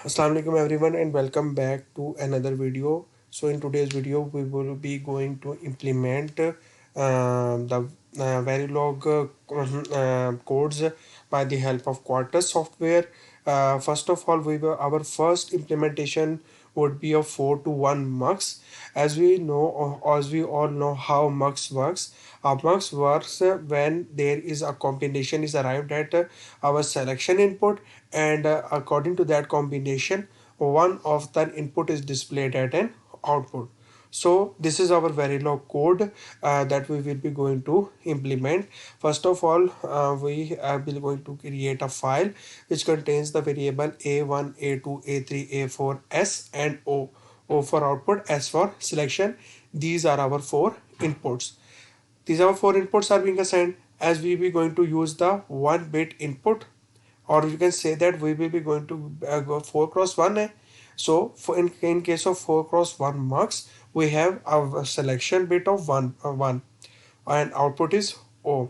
Assalamu alaikum everyone and welcome back to another video. So in today's video we will be going to implement the Verilog codes by the help of Quartus software. First of all, our first implementation would be a 4 to 1 mux. As we know, or as we all know how mux works. Mux works when there is a combination is arrived at our selection input, and according to that combination one of the input is displayed at an output. So this is our Verilog code that we will be going to implement. First of all, we are going to create a file which contains the variable a1, a2, a3, a4, s and o for output, s for selection. These are our four inputs. These are four inputs are being assigned as we be going to use the 1 bit input, or you can say that we will be going to go 4 cross 1. So in case of 4 cross 1 mux, we have a selection bit of 1 and output is O.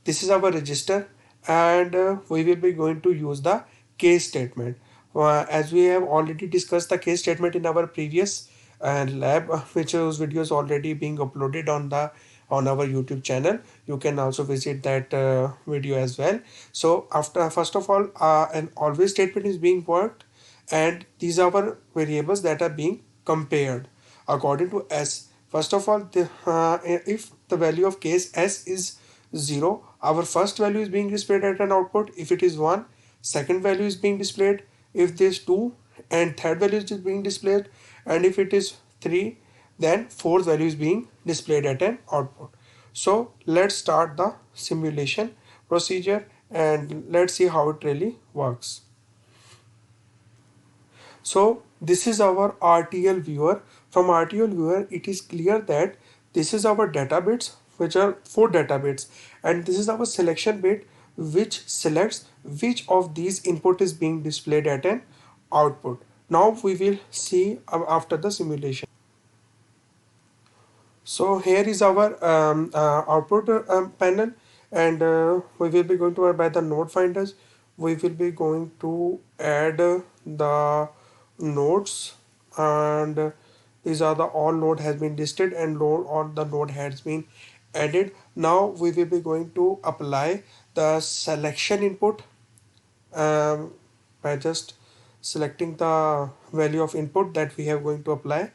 This is our register, and we will be going to use the case statement. As we have already discussed the case statement in our previous lab, which those videos already being uploaded on our YouTube channel. You can also visit that video as well. So after first of all, an always statement is being worked, and these are our variables that are being compared according to s. First of all, if the value of case s is 0, our first value is being displayed at an output. If it is 1, second value is being displayed. If this 2, and third value is being displayed, and if it is 3, then fourth value is being displayed at an output. So let's start the simulation procedure and let's see how it really works. So this is our RTL viewer. From RTL viewer, it is clear that this is our data bits, which are 4 data bits, and this is our selection bit, which selects which of these input is being displayed at an output. Now we will see after the simulation. So here is our output panel, and we will be going to by the node finders. We will be going to add the nodes, and these are the all node has been listed and all the node has been added. Now we will be going to apply the selection input by just selecting the value of input that we have going to apply,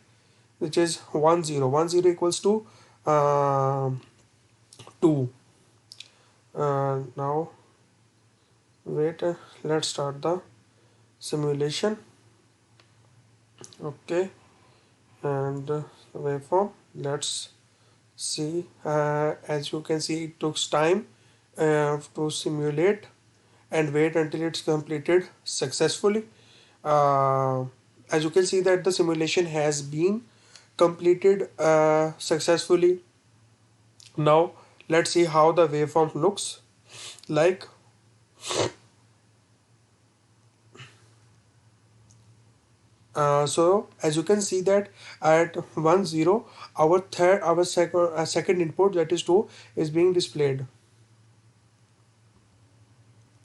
which is 1 0 1 0 equals to 2. Now wait, let's start the simulation. Okay, and the waveform, let's see. As you can see, it took time to simulate and wait until it's completed successfully. uh, as you can see that the simulation has been completed successfully. Now let's see how the waveform looks like. So as you can see that at 1 0, our second input, that is 2, is being displayed.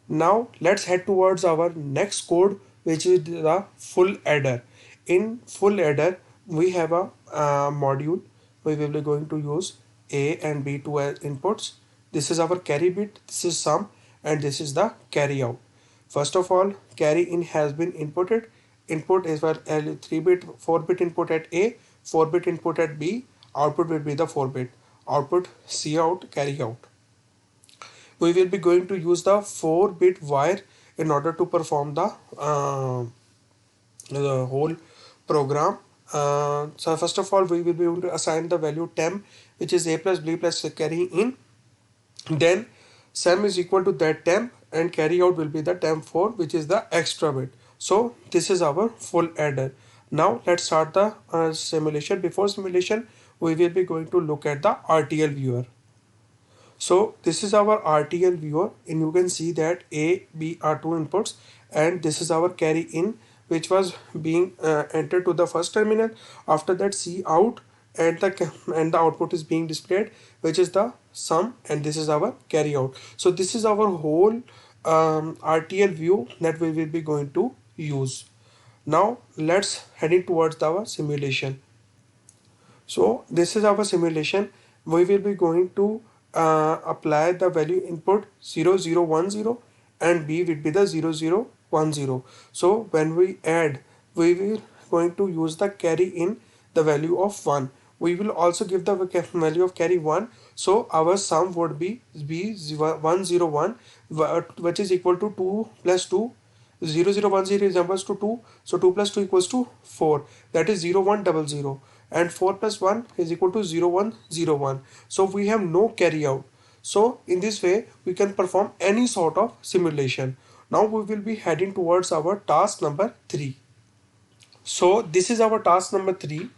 Now let's head towards our next code, which is the full adder. In full adder, we have a module. We will be going to use A and B two as inputs. This is our carry bit, this is sum, and this is the carry out. First of all, carry in has been inputted. Input is for 3-bit, 4-bit input at A, 4-bit input at B. Output will be the 4-bit. Output C out, carry out. We will be going to use the 4-bit wire in order to perform the whole program. So first of all, we will be going to assign the value temp, which is a plus b plus carry in. Then sum is equal to that temp, and carry out will be the temp 4, which is the extra bit. So this is our full adder. Now let's start the simulation. Before simulation, we will be going to look at the RTL viewer. So this is our RTL viewer, and you can see that A, B are two inputs, and this is our carry in, which was being entered to the first terminal. After that, C out, and the output is being displayed, which is the sum, and this is our carry out. So this is our whole RTL view that we will be going to use. Now let's head it towards our simulation. So this is our simulation. We will be going to apply the value input 0010 and B will be the 0010. So when we add, we will going to use the carry in the value of 1. We will also give the value of carry 1. So our sum would be 101, which is equal to 2 plus 2. 0010 resembles to 2, so 2 plus 2 equals to 4, that is 0100, and 4 plus 1 is equal to 0101. So we have no carry out. So in this way we can perform any sort of simulation. Now we will be heading towards our task number 3. So this is our task number 3.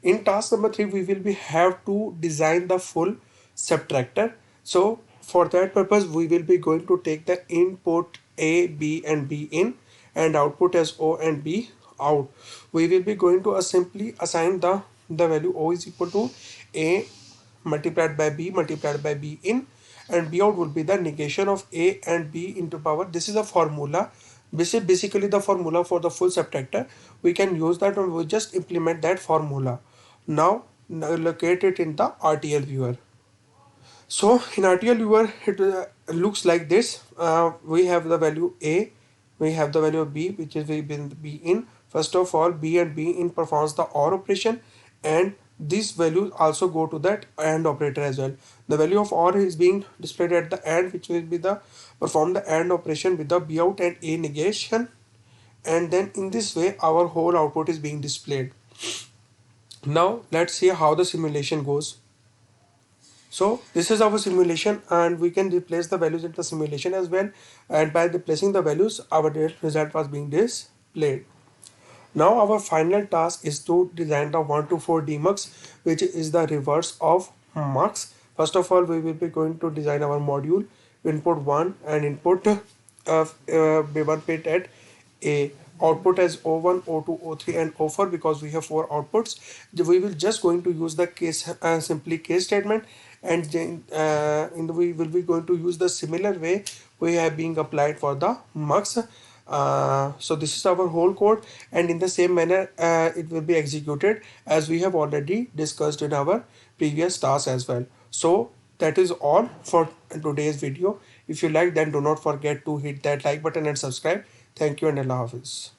In task number 3 we will be have to design the full subtractor. So for that purpose we will be going to take the input A, B and B in and output as O and B out. We will be going to simply assign the value O is equal to A multiplied by B in, and B out will be the negation of A and B into power. This is a formula. This is basically the formula for the full subtractor. We can use that and we just implement that formula. Now locate it in the RTL viewer. So in RTL viewer it looks like this. We have the value A, we have the value of B, which is B in. First of all, B and B in performs the OR operation, and these values also go to that AND operator as well. The value of OR is being displayed at the AND, which will be the perform the AND operation with the B out and A negation, and then in this way our whole output is being displayed. Now let's see how the simulation goes. So this is our simulation, and we can replace the values in the simulation as well, and by replacing the values our result was being displayed. Now our final task is to design the 1 to 4 demux, which is the reverse of mux. First of all, we will be going to design our module input 1 and input B1 bit at A, output as O1, O2, O3 and O4 because we have 4 outputs. We will just going to use the case simply case statement, and then we will be going to use the similar way we have being applied for the mux. So this is our whole code, and in the same manner it will be executed as we have already discussed in our previous task as well. So that is all for today's video. If you like, then do not forget to hit that like button and subscribe. Thank you and Allah Hafiz.